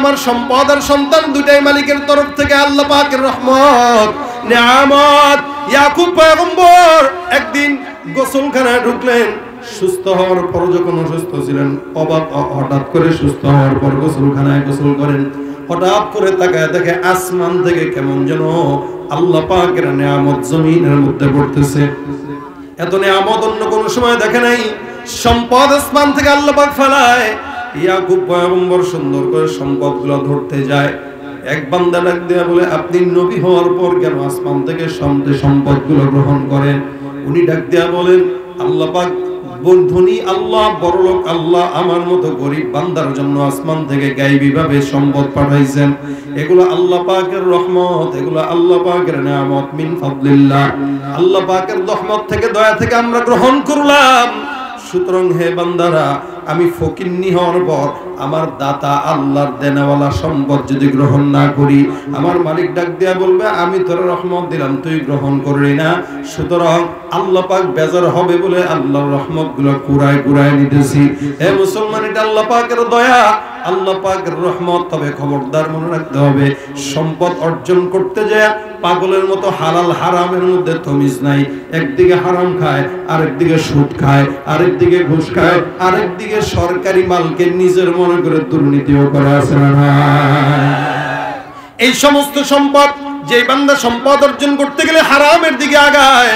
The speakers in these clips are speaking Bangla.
আমার সম্পদ আর সন্তান দুটাই মালিকের তরফ থেকে, আল্লাহ পাকের রহমত নিয়ামত। ইয়াকুব পয়গম্বর একদিন গোসলখানায় ঢুকলেন, সুস্থ হওয়ার পর যখন অসুস্থ ছিলেন, অবাক হঠাৎ করে সুস্থ হওয়ার পর গোসলখানায় গোসল করেন, হঠাৎ করে তাকায় দেখে আসমান থেকে কেমন যেন আল্লাহ পাকের নিয়ামত জমিনের মধ্যে পড়তেছে। এত নিয়ামত অন্য কোন সময় দেখে নাই। সম্পদ আসমান থেকে আল্লাহ পাক ফেলায়, ইয়াকুব পয়গম্বর সুন্দর করে সম্পদগুলো ধরতে যায়। এক বান্দা ডাক দেয়া বলে, আপনি নবী হওয়ার পর কেন আসমান থেকে সম্পদগুলো গ্রহণ করেন? উনি ডাক দেয়া বলেন, আল্লাহ পাক ধনী আল্লাহ, বড়লোক আল্লাহ আমার মতো গরিব বান্দার জন্য আসমান থেকে গায়বী ভাবে সম্পদ পাঠাইছেন। এগুলো আল্লাহ পাকের রহমত, এগুলো আল্লাহ পাকের নিয়ামত, মিন ফাদলিল্লাহ, আল্লাহ পাকের রহমত থেকে, দয়া থেকে আমরা গ্রহণ করলাম। সুতরাং হে বান্দারা, আমি ফকিন্নি হওয়ার পর আমার দাতা আল্লাহর দেনাওয়ালা সম্পদ যদি গ্রহণ না করি, আমার মালিক ডাক দিয়া বলবে, আমি তোর রহমত দিলাম, তুই গ্রহণ করলি না। সুতরাং আল্লাহ পাক বেজার হবে বলে আল্লাহর রহমতগুলো কুড়ায় কুড়ায় নিতেছি। হে মুসলমান, এটা আল্লাহ পাকের দয়া, আল্লাহ পাকের রহমত। তবে খবরদার মনে রাখতে হবে, সম্পদ অর্জন করতে যায় পাগলের মতো হালাল হারামের মধ্যে তমিজ নাই। একদিকে হারাম খায়, আরেকদিকে সুদ খায়, আরেকদিকে ঘুষ খায়, আরেকদিকে সরকারি মালকে নিজের মনে করে দুর্নীতিও করা আছে না। এই সমস্ত সম্পদ, যেই বান্দা সম্পদ অর্জন করতে গেলে হারামের দিকে আগায়,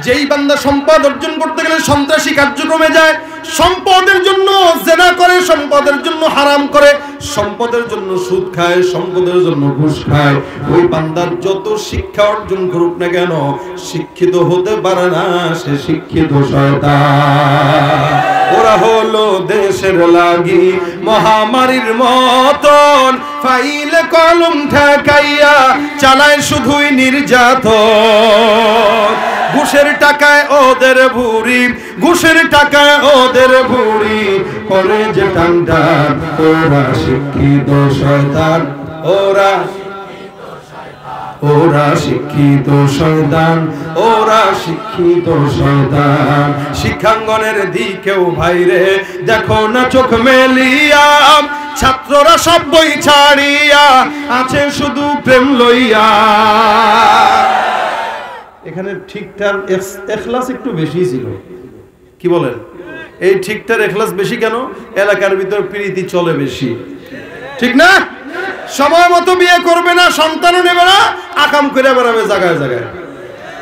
যেই বান্দা সম্পদ অর্জন করতে গেলে সন্ত্রাসী কার্যক্রমে যায়, সম্পদের জন্য জেনা করে, সম্পদের জন্য হারাম করে, সম্পদের জন্য সুদ খায়, সম্পদের জন্য ঘুষ খায়, ওই বান্দার যত শিক্ষা অর্জন করুক না কেন, শিক্ষিত হতে পারে না, সে শিক্ষিত শয়তান। ওরা হলো দেশের লাগি মহামারীর মতন, ফাইলে কলম ঠেকাইয়া চালায় শুধুই নির্যাতন। ঘুষের টাকায় ওদের ভুরি, ঘুষের টাকায় ওদের ভুরি, করে যে টানটান। ওরা শিক্ষিত শয়তান, ওরা শিক্ষিত শয়তান, ওরা শিক্ষিত শয়তান। শিক্ষাঙ্গনের দিকেও ভাইরে দেখো না চোখ মেলিয়া, ছাত্ররা সব বই ছাড়িয়া আছে শুধু প্রেম লইয়া। এখানে ঠিকঠাক এখলাস একটু বেশি ছিল, কি বলেন? এই ঠিকঠাক এখলাস বেশি কেন? এলাকার ভিতর প্রীতি চলে বেশি, ঠিক না? সময় মতো বিয়ে করবে না, সন্তানও নেবে না, আকাম করে বেড়াবে জায়গায় জায়গায়।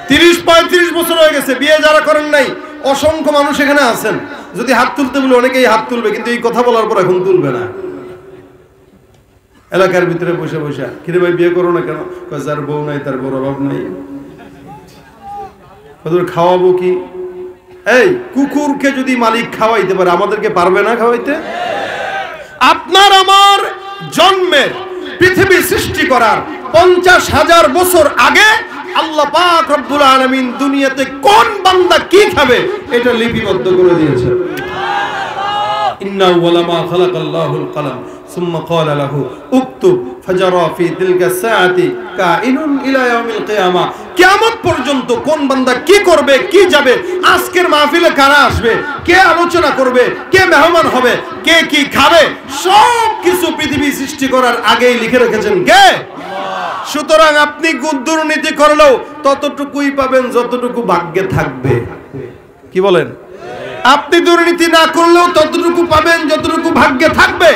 30-35 বছর হয়ে গেছে, বিয়ে যারা করেন নাই অসংখ্য মানুষ এখানে আছেন। যদি হাত তুলতে বলে অনেকেই হাত তুলবে, কিন্তু এই কথা বলার পর এখন তুলবে না। এলাকার ভিতরে বসে বসে, কিরে ভাই বিয়ে করো না কেন? যার বউ নাই তার বড় অভাব নাই। খাওয়াবো কি? এই কুকুরকে যদি মালিক খাওয়াইতে পারে, আমাদেরকে পারবে না খাওয়াইতে? আপনার আমার জন্মের, পৃথিবী সৃষ্টি করার 50,000 বছর আগে আল্লাহ পাক রব্বুল আলামিন দুনিয়াতে কোন বান্দা কি খাবে এটা লিপিবদ্ধ করে দিয়েছে। ইন্না আউওয়ালা মা খালাকাল্লাহুল কলম সুম্মা ক্বালা লাহু উকতুব ফাজারা ফি তিলকা সাআতি কাইনুন ইলা ইয়াউমিল কিয়ামা। কিয়ামত পর্যন্ত কোন বান্দা কি করবে, কি যাবে, আজকের মাহফিলে কারা আসবে, কে আলোচনা করবে, কে মেহমান হবে, কে কি খাবে, সব কিছু পৃথিবী সৃষ্টি করার আগেই লিখে রেখেছেন কে? সুতরাং আপনি দুর্নীতি করলেও ততটুকুই পাবেন যতটুকু ভাগ্যে থাকবে, কি বলেন? আপনি দুর্নীতি না করলেও ততটুকু পাবেন যতটুকু ভাগ্যে থাকবে।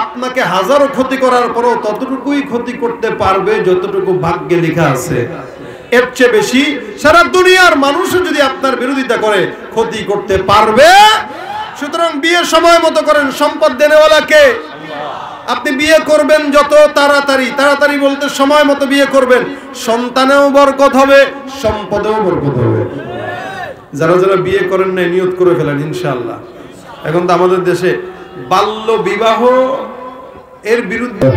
আপনাকে হাজারো ক্ষতি করার পরও ততটুকুই ক্ষতি করতে পারবে যতটুকু ভাগ্যে লেখা আছে। এর চেয়ে বেশি সারা দুনিয়ার মানুষও যদি আপনার বিরোধিতা করে ক্ষতি করতে পারবে। সুতরাং বিয়ে সময় মতো করেন, সম্পদ দেনেওয়ালাকে। আপনি বিয়ে করবেন যত তাড়াতাড়ি, তাড়াতাড়ি বলতে সময় মতো বিয়ে করবেন, সন্তানেও বরকত হবে, সম্পদেও বরকত হবে। যারা যারা বিয়ে করেন নাই নিয়ত করে ফেলেন ইনশাআল্লাহ। এখন তো আমাদের দেশে বাল্য বিবাহ এর বিরুদ্ধে।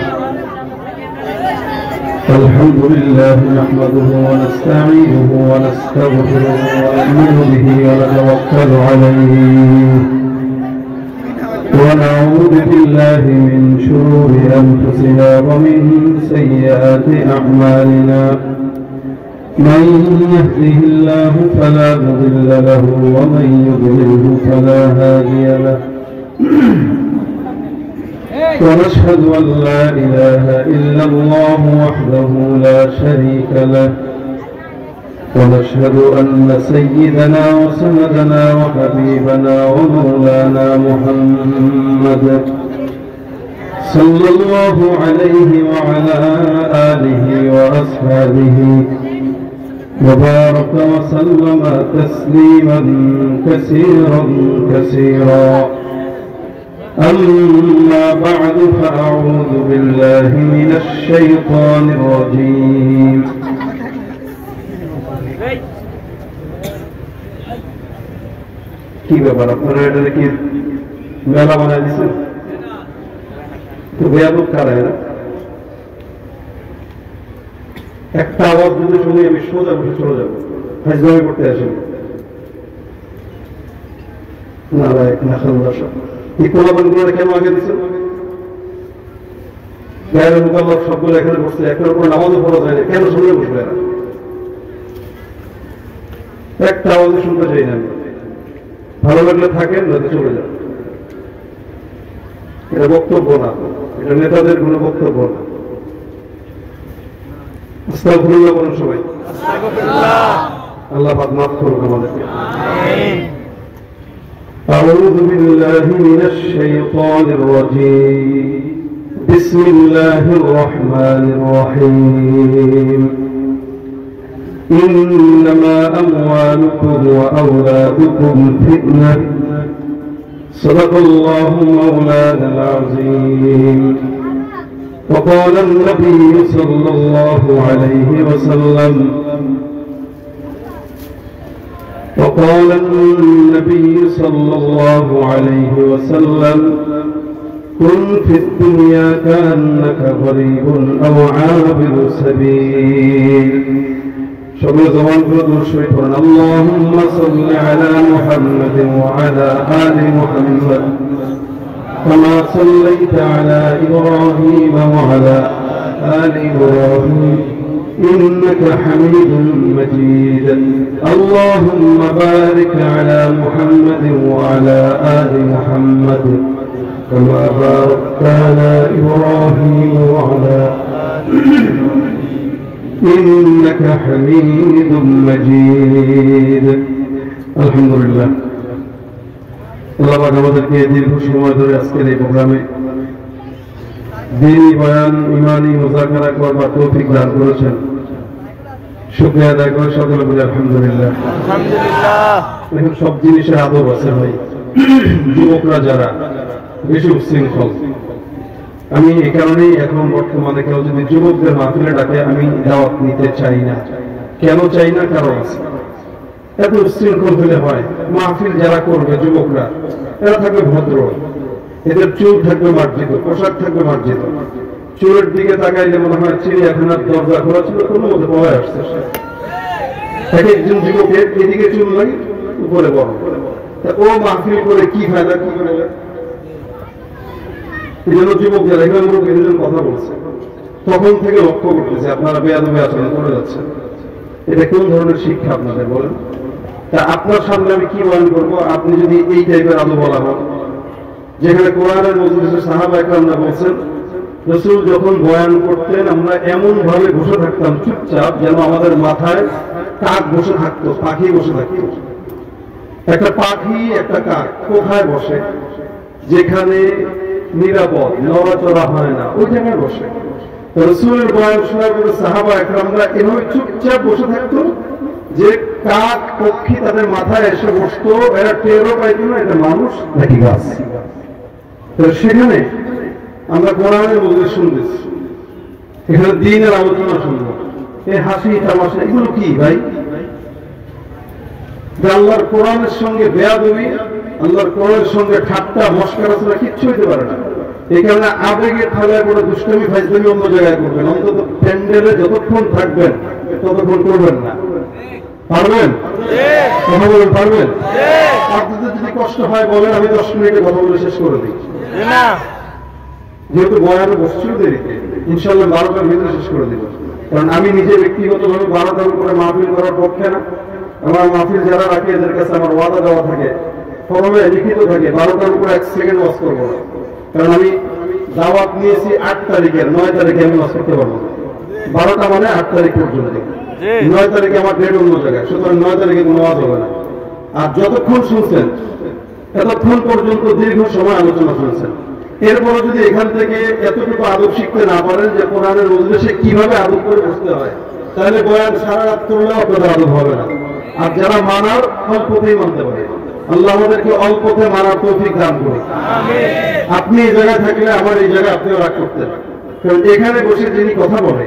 আলহামদুলিল্লাহ নাহমাদুহু ওয়া নাস্তাঈনুহু ওয়া নাস্তাগফিরুহু ওয়া নু'মিনু বিহি ওয়া নাতাওয়াক্কালু আলাইহি ওয়া নাউযু বিল্লাহি মিন শুরুরি আনফুসিনা ওয়া মিন সাইয়্যাতি আ'মালিনা। من يهده الله فلا مضل له ومن يضلله فلا هادي له ونشهد أن لا إله إلا الله وحده لا شريك له ونشهد أن سيدنا وسندنا وحبيبنا ومولانا محمد صلى الله عليه وعلى آله وأصحابه وبارك وسلم تسليما كثيرا كثيرا أما بعد فأعوذ بالله من الشيطان الرجيم কি ব্যাপার আপনারা এটা কি মেলা বানাই দিচ্ছেন তো বেয়াদব কারা এরা একটা আওয়াজ যদি শুনি আমি সোজা বসে চলে যাবো হাজবামি করতে আসেন এই কোলাবানগুলো কেন আগে দিচ্ছেন গায়ের মোকাল্লাফ সবগুলো এখানে বসছে একটার উপর নামাজও পড়া যায় না কেন শুনে বসবে এরা একটা আওয়াজও শুনতে চাই না ভালো লাগলে থাকেন নয়তো চলে যান এটা বক্তব্য না এটা নেতাদের কোনো বক্তব্য না আস্তাগফিরুল্লাহ বলুন সবাই আল্লাহ পাক মাফ করুন আমাদেরকে أعوذ بالله من الشيطان الرجيم بسم الله الرحمن الرحيم إنما أموالكم وأولادكم فتنة صدق الله مولانا العظيم وقال النبي صلى الله عليه وسلم وقال النبي صلى الله عليه وسلم كن في الدنيا كأنك غريب أو عابر سبيل شكرا زمان فردور شويتون اللهم صل على محمد وعلى آل محمد كما صليت على إبراهيم وعلى آل إبراهيم إنك حميد مجيد اللهم بارك على محمد وعلى آل محمد كما باركت على إبراهيم وعلى إنك حميد مجيد الحمد لله আল্লাহ পাক আমাদেরকে দীর্ঘ সময় ধরে আজকের এই প্রোগ্রামে দ্বীনি বয়ান ইমানি মুযাকারা করবার তৌফিক দান করেছেন শুকরিয়া আদায় করে সকলে বলি আলহামদুলিল্লাহ আলহামদুলিল্লাহ এখন সব জিনিসের আদব আছে ভাই যুবকরা যারা বেশি উচ্ছৃঙ্খল আমি এই কারণেই এখন বর্তমানে কেউ যদি যুবকদের মাহফিলে ডাকে আমি দাওয়াত নিতে চাই না কেন চাই না কারণ আছে এত উচ্ছৃঙ্খল হলে হয় মাহফিল যারা করবে যুবকরা এরা থাকবে ভদ্র এদের চুল থাকবে মার্জিত পোশাক থাকবে মার্জিত চুলের দিকে তাকাইলে মনে হয় চিড়িয়াখানার দরজা খোলা ছিল কোনো মতো পড়ায় আসছে এক একজন যুবকের এদিকে চুল নাই উপরে বড় ও মাহফিল করে কি ফায়দা কি করে এই জন্য যুবক যারা এখানে কথা বলছে তখন থেকে লক্ষ্য করতেছে আপনারা বেয়াদবি আচরণ করে যাচ্ছেন এটা কোন ধরনের শিক্ষা আপনাদের বলেন তা আপনার সামনে আমি কি বয়ান করবো আপনি যদি এই টাইপের আলো বলা হন যেখানে কোরআনের মজলিসে সাহাবা একরামরা বলছেন রাসূল যখন বয়ান করতেন আমরা এমন ভাবে বসে থাকতাম চুপচাপ যেন আমাদের মাথায় কাক বসে থাকতো পাখি বসে থাকতো একটা পাখি একটা কাক কোথায় বসে যেখানে নিরাপদ নড়াচড়া হয় না ওই জায়গায় বসে রাসূলের বয়ান শোনার পরে সাহাবা একরামরা এভাবে চুপচাপ বসে থাকতো যে কাক পক্ষী তাদের মাথায় এসে বসতো এরা টেরও পাইতো না এটা মানুষ নাকি গাছ সেখানে আমরা কোরআনের মধ্যে শুনতেছি এখানে দ্বীনের আলোচনা শুনবো এই হাসি তামাশা এগুলো কি ভাই আল্লাহর কোরআনের সঙ্গে বেয়াদবি আল্লাহর কোরআনের সঙ্গে ঠাট্টা মশকরা ছাড়া কিচ্ছু হইতে পারে না এই কারণে আবেগের ঠালায় কোনো দুষ্টমি ফাইজলামি অন্য জায়গায় করবেন অন্তত প্যান্ডেলে যতক্ষণ থাকবেন ততক্ষণ করবেন না পারবেন কথা বলেন পারবেন আপনাদের যদি কষ্ট হয় বলেন আমি 10 মিনিটে কথা বলে শেষ করে দিই যেহেতু বয়ানে বসছিল দেরিতে ইনশাআল্লাহ 12টার ভিতরে শেষ করে দিব কারণ আমি নিজে ব্যক্তিগতভাবে 12টার উপরে মাহফিল করার পক্ষে না আমার মাহফিল যারা রাখে এদের কাছে আমার ওয়াদা দেওয়া থাকে ফরমে লিখিত থাকে 12টার উপরে 1 সেকেন্ড ওয়াজ করবো না কারণ আমি দাওয়াত নিয়েছি 8 তারিখের, 9 তারিখে আমি নামাজ পড়তে পারবো না। 12টা মানে 8 তারিখ পর্যন্ত। 9 তারিখে আমার ডেট অন্য জায়গায়, সুতরাং 9 তারিখে নামাজ হবে না। আর যতক্ষণ শুনছেন এতক্ষণ পর্যন্ত দীর্ঘ সময় আলোচনা শুনছেন, এরপরে যদি এখান থেকে এতটুকু আদব শিখতে না পারেন যে কোরআনের উদ্দেশ্যে কিভাবে আদব করে বসতে হয়, তাহলে বয়ান সারা রাত করলেও আপনাদের আদব হবে না। আর যারা মানার অল্পতেই মানতে পারে, আল্লাহ আমাদেরকে অল্পতে মানার তৌফিক দান করুন। আপনি এই জায়গায় থাকলে আমার এই জায়গায় আপনিও রাগ করতেন, কারণ এখানে বসে যিনি কথা বলে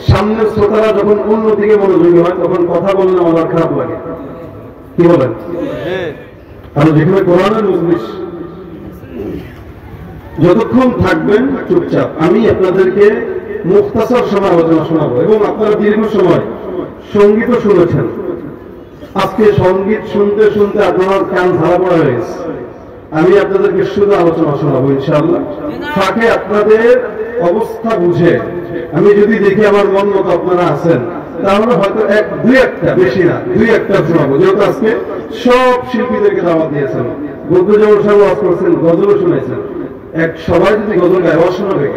সামনের শ্রোতারা যখন অন্যদিকে মনোযোগী হয় তখন কথা বললে আমার খারাপ লাগে। কি বলেন? আর যেখানে কোরআনের মজলিস যতক্ষণ থাকবেন চুপচাপ, আমি আপনাদেরকে মুখতাসার সময় আলোচনা শোনাবো এবং আপনারা দীর্ঘ সময় সঙ্গীতও শুনেছেন। আজকে সঙ্গীত শুনতে শুনতে আপনার কান ঝালা পড়া হয়ে গেছে। আমি আপনাদেরকে শুধু আলোচনা শোনাবো ইনশাআল্লাহ। ফাঁকে আপনাদের অবস্থা বুঝে আমি যদি দেখি আমার মন মতো আপনারা আছেন, তাহলে হয়তো দুই একটা, বেশি না, দুই একটা শোনাবো। যেহেতু আজকে সব শিল্পীদেরকে দাওয়াত দিয়েছেন, বৌদ্ধজমর সাহেব ওয়াজ করছেন, গজলও শুনেছেন, সবাই যদি গজল গায় শোনাবে।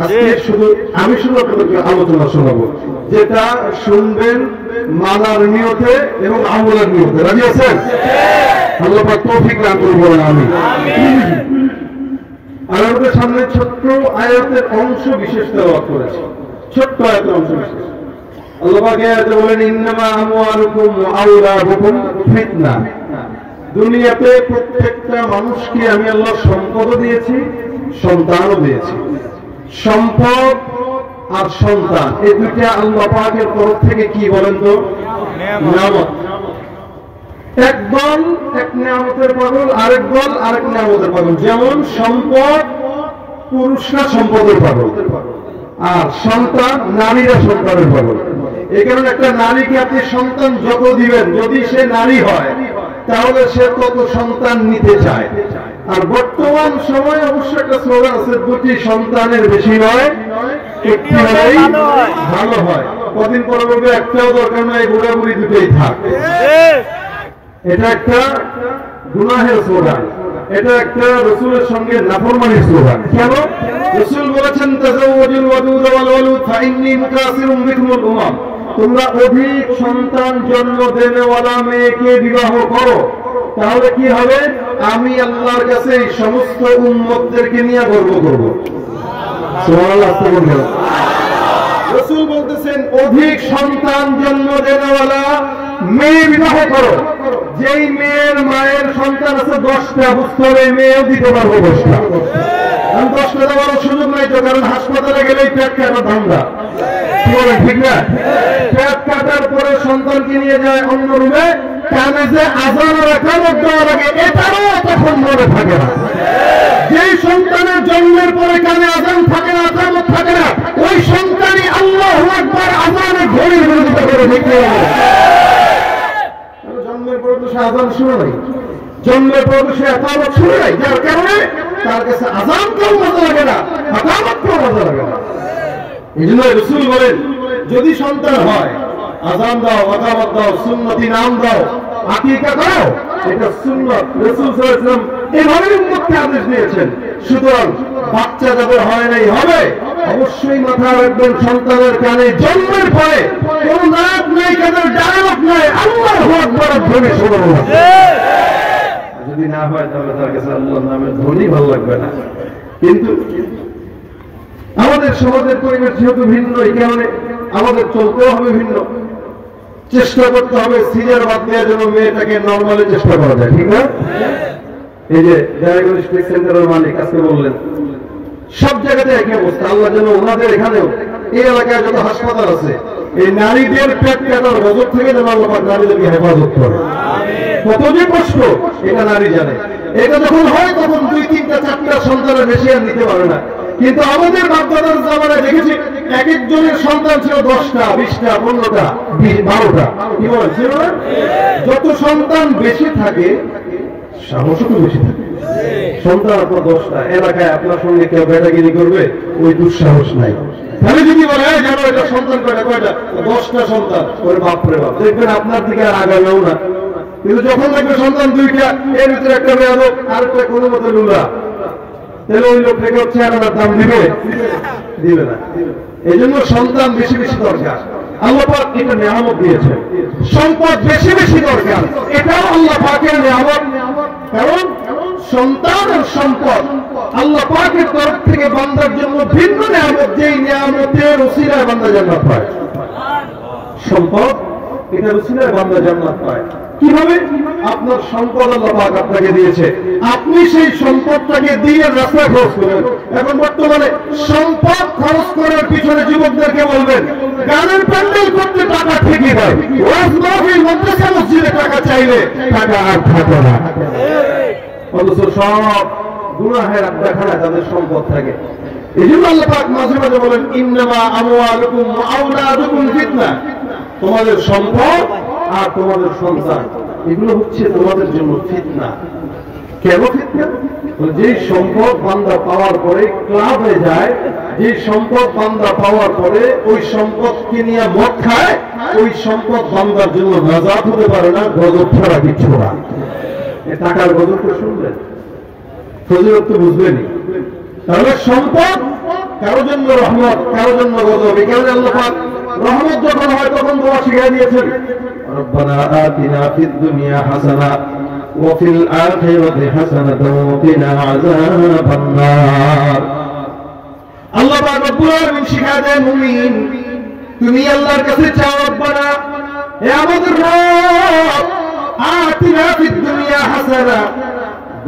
আজকে শুধু আমি শুধু আপনাদেরকে আলোচনা শোনাবো, যেটা শুনবেন মানার নিয়তে এবং আমলের নিয়তে। রাজি আছেন? আল্লাহ পাক তৌফিক দান করুন বলেন আমিন। আর আমাদের সামনে ছোট্ট আয়াতের অংশ বিশেষ তেলাওয়াত করেছে, ছোট্ট আয়াতের অংশ বিশেষ। আল্লাহ পাক আয়াতে বলেন ইন্নামা আমওয়ালুকুম ওয়া আওলাদুকুম ফিতনা। দুনিয়াতে প্রত্যেকটা মানুষকে আমি আল্লাহ সম্পদও দিয়েছি, সন্তানও দিয়েছি। সম্পদ আর সন্তান এই দুইটা আল্লাহ পাকের তরফ থেকে কি বলেন তো? নিয়ামত। এক দল এক নিয়ামতের পাগল, আরেক দল আরেক নিয়ামতের পাগল। যেমন সম্পদ, পুরুষরা সম্পদের পাগল, আর সন্তান, নারীরা সন্তানের পাগল। এই কারণে একটা নারীকে আপনি সন্তান যত দিবেন, যদি সে নারী হয় তাহলে সে তত সন্তান নিতে চায়। আর বর্তমান সময়ে অবশ্য একটা স্লোগান আছে, দুটি সন্তানের বেশি নয়, একটি হলেই ভালো হয়। কদিন পরে বলবে একটাও দরকার নয়, বুড়া বুড়ি দুটোই থাক। এটা একটা গুনাহের স্লোগান, এটা একটা রাসূলের সঙ্গে নাফরমানির স্লোগান। কেন? রাসূল বলেছেন তাযাওয়াজুল ওয়াদুদ ওয়াল ওয়ালুদ ফাইন্নী মুকাসিরুম বিকুমুল উমাম। তোমরা অধিক সন্তান জন্ম দেনেওয়ালা মেয়েকে বিবাহ করো, তাহলে কি হবে? আমি আল্লাহর কাছে এই সমস্ত উম্মতদেরকে নিয়ে গর্ব করব। সুবহানাল্লাহ। রাসূল বলতেছেন অধিক সন্তান জন্ম দেনেওয়ালা মেয়ে বিবাহ করো। যেই মেয়ের মায়ের সন্তান আছে 10টা, বুঝতে হবে মেয়েও দিতে পারবো 10টা। 10টা দেওয়ার সুযোগ নাই তো, কারণ হাসপাতালে গেলেই পেট কাটার ধান্দা। কি বলেন? ঠিক না? পেট কাটার পরে সন্তানকে নিয়ে যায় অন্য রুমে, কানে যে আযান আর ইকামত দেওয়া লাগে এটারও তখন মনে থাকে না। যেই সন্তানের জন্মের পরে কানে আযান থাকে না, ইকামত থাকে না, ওই সন্তানই আল্লাহু আকবার আযানের ঘড়ির বিরোধিতা করে। ঠিক না? জন্মের পরে তো সে আযান শুনে নাই, জন্মের পরে তো সে ইকামত শুনে নাই, যার কারণে তার কাছে আযান কেউ মজা লাগে না, ইকামত কেউ মজা লাগে না। এই জন্য রাসূল বলেন যদি সন্তান হয় আযান দাও, ইকামত দাও, সুন্নতি নাম দাও, আকিকা করো, এটা সুন্নাত। রাসূল সাল্লাল্লাহু আলাইহি ওয়াসাল্লাম এভাবে উম্মতকে আদেশ দিয়েছেন। সুতরাং বাচ্চা যাদের হয় নাই হবে, অবশ্যই মাথা রাখবেন সন্তানের কানে জন্মের পরে কোন নাক নাই, কাদের ডায়লগ নাই, আল্লাহু আকবার ধ্বনি শোনাবো। যদি না হয় তাহলে তার কাছে আল্লাহর নামের ধ্বনি ভালো লাগবে না। কিন্তু আমাদের সমাজের পরিবেশ যেহেতু ভিন্ন, এই কারণে আমাদের চলতেও হবে ভিন্ন। চেষ্টা করতে হবে সিরিয়াল বাদ দেওয়ার জন্য মেয়েটাকে নর্মালি চেষ্টা করা যায়। ঠিক না? এই যে ডায়াগনস্টিক সেন্টারের মালিক আজকে বললেন সব জায়গাতে একই অবস্থা। আল্লাহ যেন ওনাদের এখানেও, এই এলাকায় যত হাসপাতাল আছে, এই নারীদের পেট কাটার গজব থেকে যেন আল্লাহ নারীদেরকে হেফাজত করে। কত যে কষ্ট এটা নারী জানে। এটা যখন হয় তখন 2, 3, 4টা সন্তানের বেশি আর নিতে পারে না। কিন্তু আমাদের বাপদাদার জামানায় দেখেছি এক একজনের সন্তান ছিল 10টা, 20টা, 15টা, 12টা। কি বলেন? ছিল না? যত সন্তান বেশি থাকে সাহসও তো বেশি থাকে। সন্তান আপনার 10টা, এলাকায় আপনার সঙ্গে কেউ বেটাগিরি করবে ওই দুঃসাহস নাই। তাহলে যদি বলে জানো এটা সন্তান কয়টা? 10টা সন্তান, ওর বাপরে বাপ, দেখবেন আপনার দিকে আর আগাবেও না। কিন্তু যখন দেখবে সন্তান 2টা, এর ভিতরে একটা বেয়াদব, আরেকটা কোনো মতো লুলা, তাহলে ওই লোকটাকে চেহারার দাম দিবে দিবে না। এই জন্য সন্তান বেশি বেশি দরকার। আল্লাহ পাক এটা নিয়ামত দিয়েছে। সম্পদ বেশি বেশি দরকার, এটাও আল্লাহ পাকের নিয়ামত। কারণ সন্তান আর সম্পদ আল্লাহ পাকের তরফ থেকে বান্দার জন্য ভিন্ন নিয়ামত, যেই নিয়ামতের উসিলায় বান্দা জান্নাত পায়। সম্পদ এটার উসিলায় বান্দা জান্নাত পায়। কিভাবে? আপনার সম্পদ আল্লাহ পাক আপনাকে দিয়েছে, আপনি সেই সম্পদটাকে দিয়ে রাস্তায় খরচ করেন। এখন বর্তমানে সম্পদ খরচ করার পিছনে যুবকদেরকে বলবেন গানের প্যান্ডেল করতে টাকা ঠিকই হয়, ওয়াজ মাহফিল মাদ্রাসা মসজিদে টাকা চাইলে টাকা আর থাকে না। অথচ সব গুনাহের আড্ডাখানায় তাদের সম্পদ থাকে। এই জন্য আল্লাহ পাক মাঝে মাঝে বলেন ইন্নামা আমওয়ালুকুম ওয়া আওলাদুকুম ফিতনা, তোমাদের সম্পদ আর তোমাদের সন্তান এগুলো হচ্ছে তোমাদের জন্য ফিতনা। কেন ফিতনা? যে সম্পদ বান্দা পাওয়ার পরে ক্লাব হয়ে যায়, যে সম্পদ বান্দা পাওয়ার পরে ওই সম্পদকে নিয়ে মদ খায়, ওই সম্পদ বান্দার জন্য নাজাত হতে পারে না, গজব ছাড়া কিছু না। টাকার গজবটা শুনবেন, ফজিলত তো বুঝবেনই। তাহলে সম্পদ কারো জন্য রহমত, কারো জন্য গজব। এই কারণে আল্লাহ পাক রহমত যখন হয় তখন দোয়া শিখিয়ে দিয়েছেন, রব্বানা আতিনা ফিদ দুনিয়া হাসানা ওয়া ফিল আখিরাতি হাসানাতাও ওয়া কিনা আযাবান নার। আল্লাহ পাক রব্বুল আলামিন শিখিয়ে দেন মুমিন, তুমি আল্লাহর কাছে চাও, রব্বানা, হে আমাদের রব, আতিনা ফিদ দুনিয়া হাসানা,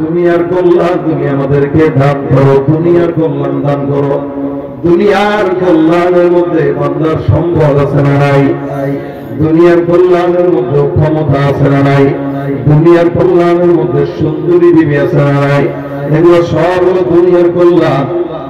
দুনিয়ার কল্যাণ তুমি আমাদেরকে দান করো, দুনিয়ার কল্যাণ দান করো। দুনিয়ার কল্যাণের মধ্যে বান্দার সম্পদ আছে না নাই? দুনিয়ার কল্যাণের মধ্যে ক্ষমতা আছে না নাই? দুনিয়ার কল্যাণের মধ্যে সুন্দরী বিবি আছে না নাই? এগুলো সব হলো দুনিয়ার কল্যাণ।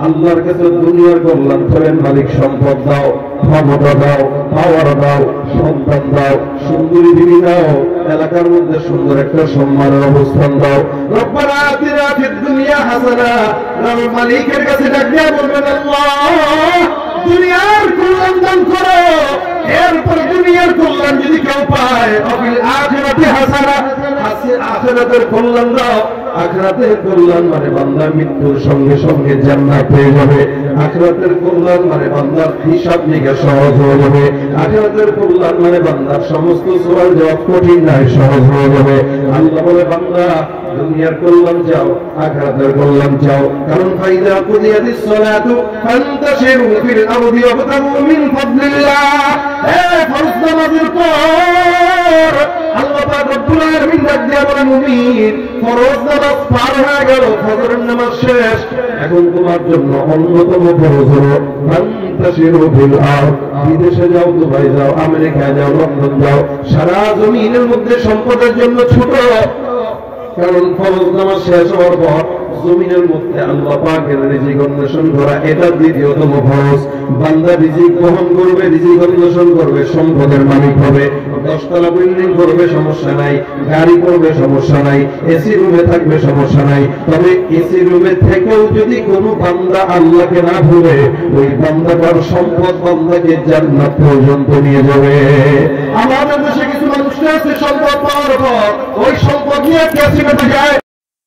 আল্লাহর কাছে দুনিয়ার কল্যাণ করেন, মালিক সম্পদ দাও, ক্ষমতা দাও, পাওয়ার দাও, সন্তান দাও, সুন্দরী বিবি দাও, এলাকার মধ্যে সুন্দর একটা সম্মানের অবস্থান দাও। রব্বানা আতিনা ফিদ দুনিয়া হাসানা, মালিকের কাছে ডাক দিয়া বলবেন আল্লাহ দুনিয়ার কল্যাণ দান করো। এরপর দুনিয়ার কল্যাণ যদি কেউ পায়, অফিল আখিরাতি হাসানা, আখিরাতের কল্যাণ দাও। আখিরাতের কল্যাণ মানে বান্দা মৃত্যুর সঙ্গে সঙ্গে জান্নাত পেয়ে যাবে। আখিরাতের কল্যাণ মানে বান্দার হিসাব নিকাশ সহজ হয়ে যাবে। আখিরাতের কল্যাণ মানে বান্দার সমস্ত সওয়াল জবাব কঠিন নয়, সহজ হয়ে যাবে। আল্লাহ বলে বান্দা দুনিয়ার কল্যাণ চাও, আখিরাতের কল্যাণ চাও। কারণ ফাইদা কুদিয়াতিস সালাতু ফান্তাশিরু ফিল আরদি ওয়াবতাগু মিন ফাদলিল্লাহ। হে ফরজ নামাজের পর আল্লাহ পাক রব্বুল আলামিন ডাক দিয়া বলে মুমিন, ফরজ নামাজ পার হয়ে গেল, ফজরের নামাজ শেষ, এখন তোমার জন্য অন্যতম ফরজ হলো ফান্তাশিরু ফিল আরদ। বিদেশে যাও, দুবাই যাও, আমেরিকায় যাও, লন্ডন যাও, সারা জমিনের মধ্যে সম্পদের জন্য ছুটো। কারণ ফরজ নামাজ শেষ হওয়ার পর জমিনের মধ্যে আল্লাহ পাকের রিজিক অন্বেষণ করা, এটা দ্বিতীয়তম ফরজ। বান্দা রিজিক বহন করবে, রিজিক অন্বেষণ করবে, সম্পদের মালিক হবে। 10 তলা বিল্ডিং করবে, সমস্যা নাই। গাড়ি করবে, সমস্যা নাই। এসি রুমে থাকবে, সমস্যা নাই। তবে এসি রুমে থেকেও যদি কোনো বান্দা আল্লাহকে না ভুলে, ওই বান্দাটার সম্পদ বান্দাকে জান্নাত পর্যন্ত নিয়ে যাবে। আমাদের দেশে কিছু মানুষ আছে সম্পদ পাওয়ার পর ওই সম্পদ নিয়ে ক্যাসিনোতে যায়,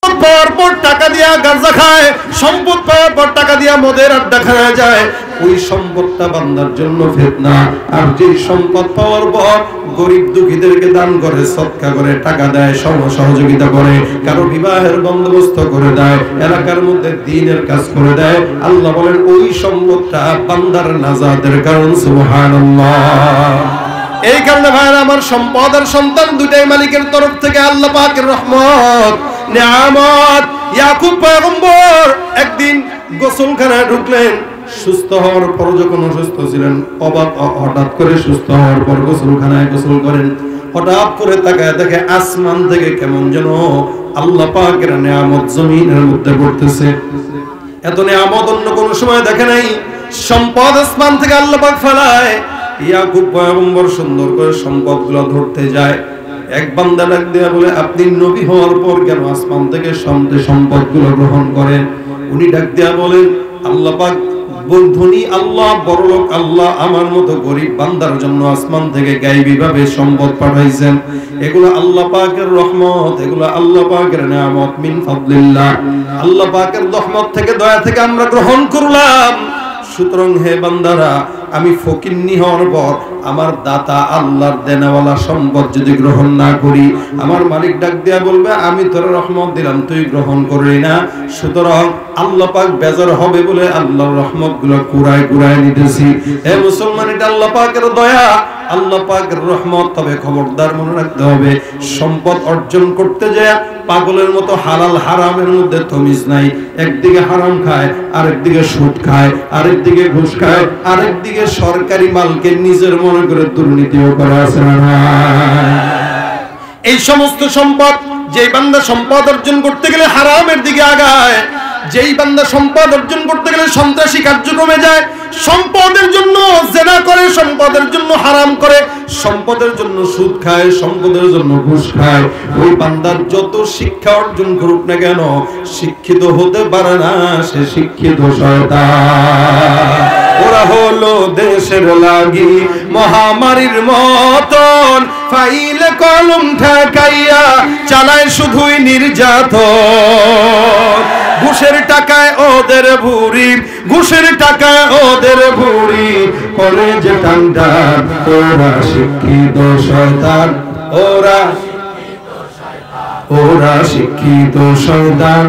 পাওয়ার পর টাকা দিয়া গাঁজা খায়, সম্পদ পাওয়ার পর টাকা দিয়া মদের আড্ডাখানায় যায়। ওই সম্পদটা বান্দার জন্য ফিতনা। আর যে সম্পদ পাওয়ার পর গরিব দুঃখীদেরকে দান করে, সদকা করে, টাকা দেয়, সহযোগিতা করে, কারো বিবাহের বন্দোবস্ত করে দেয়, এলাকার মধ্যে দ্বীনের কাজ করে দেয়, আল্লাহ বলেন ওই সম্পদটা বান্দার নাজাতের কারণ। সুবহানাল্লাহ। এই কারণে ভাইরা আমার, সম্পদ আর সন্তান দুটাই মালিকের তরফ থেকে আল্লাহ পাকের রহমত, নিয়ামত। ইয়াকুব পয়গম্বর একদিন গোসলখানায় ঢুকলেন, সুস্থ হওয়ার পর যখন অসুস্থ ছিলেন, হঠাৎ করে সুস্থ হওয়ার পর গোসলখানায় গোসল করেন, হঠাৎ করে তাকায় দেখে আসমান থেকে কেমন যেন আল্লাহ পাকের নিয়ামত জমিনের মধ্যে পড়তেছে। এত নিয়ামত অন্য কোনো সময় দেখে নাই। সম্পদ আসমান থেকে আল্লাহ পাক ফেলায়। ইয়াকুব পয়গম্বর সুন্দর করে সম্পদগুলো ধরতে যায়। এক বান্দা ডাক দিয়া বলে, আপনি নবী হওয়ার পর কেন আসমান থেকে সম্পদগুলো গ্রহণ করেন? উনি ডাক দিয়া বলেন, আল্লাহ পাক ধনী আল্লাহ, বড়লোক আল্লাহ আমার মতো গরিব বান্দার জন্য আসমান থেকে গায়বী ভাবে সম্পদ পাঠাইছেন। এগুলো আল্লাহ পাকের রহমত, এগুলো আল্লাহ পাকের নিয়ামত, মিন ফাদলিল্লাহ, আল্লাহ পাকের রহমত থেকে, দয়া থেকে আমরা গ্রহণ করলাম। সুতরাং হে বান্দারা, আমি ফকিন্নি হওয়ার পর আমার দাতা আল্লাহর দেনাওয়ালা সম্পদ যদি গ্রহণ না করি, আমার মালিক ডাক দিয়া বলবে আমি তোর রহমত দিলাম, তুই গ্রহণ করলি না। সুতরাং আল্লাহ পাক বেজার হবে বলে আল্লাহর রহমতগুলো কুড়ায় কুড়ায় নিতেছি। হে মুসলমান, এটা আল্লাহ পাকের দয়া, আল্লাহ পাকের রহমত। তবে খবরদার মনে রাখতে হবে, সম্পদ অর্জন করতে যায় পাগলের মতো হালাল হারামের মধ্যে তমিজ নাই। একদিকে হারাম খায়, আরেকদিকে সুদ খায়, আরেকদিকে ঘুষ খায়, আরেকদিকে সরকারি মালকে নিজের মনে করে দুর্নীতিও করা আছে না। এই সমস্ত সম্পদ, যেই বান্দা সম্পদ অর্জন করতে গেলে হারামের দিকে আগায়, যেই বান্দা সম্পদ অর্জন করতে গেলে সন্ত্রাসী কার্যক্রমে যায়, সম্পদের জন্য জেনা করে, সম্পদের জন্য হারাম করে, সম্পদের জন্য সুদ খায়, সম্পদের জন্য ঘুষ খায়, ওই বান্দার যত শিক্ষা অর্জন করুক না কেন, শিক্ষিত হতে পারে না, সে শিক্ষিত শয়তান। ওরা হলো দেশের লাগি মহামারীর মতন, ফাইলে কলম ঠেকাইয়া চালায় শুধুই নির্যাতন। ঘুষের টাকায় ওদের ভুরি, ঘুষের টাকায় ওদের ভুরি, করে যে টানটান। ওরা শিক্ষিত শয়তান, ওরা শিক্ষিত শয়তান,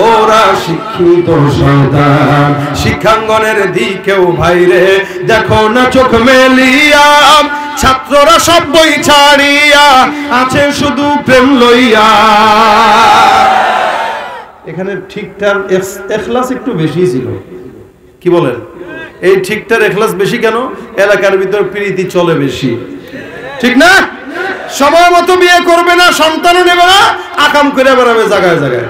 ওরা শিক্ষিত শয়তান। শিক্ষাঙ্গনের দিকেও ভাইরে দেখো না চোখ মেলিয়া, ছাত্ররা সব বই ছাড়িয়া আছে শুধু প্রেম লইয়া। এখানে ঠিকঠাক এখলাস একটু বেশি ছিল, কি বলেন? এই ঠিকঠাক এখলাস বেশি কেন? এলাকার ভিতর প্রীতি চলে বেশি, ঠিক না? সময় মতো বিয়ে করবে না, সন্তানও নেবে না, আকাম করে বেড়াবে জায়গায় জায়গায়।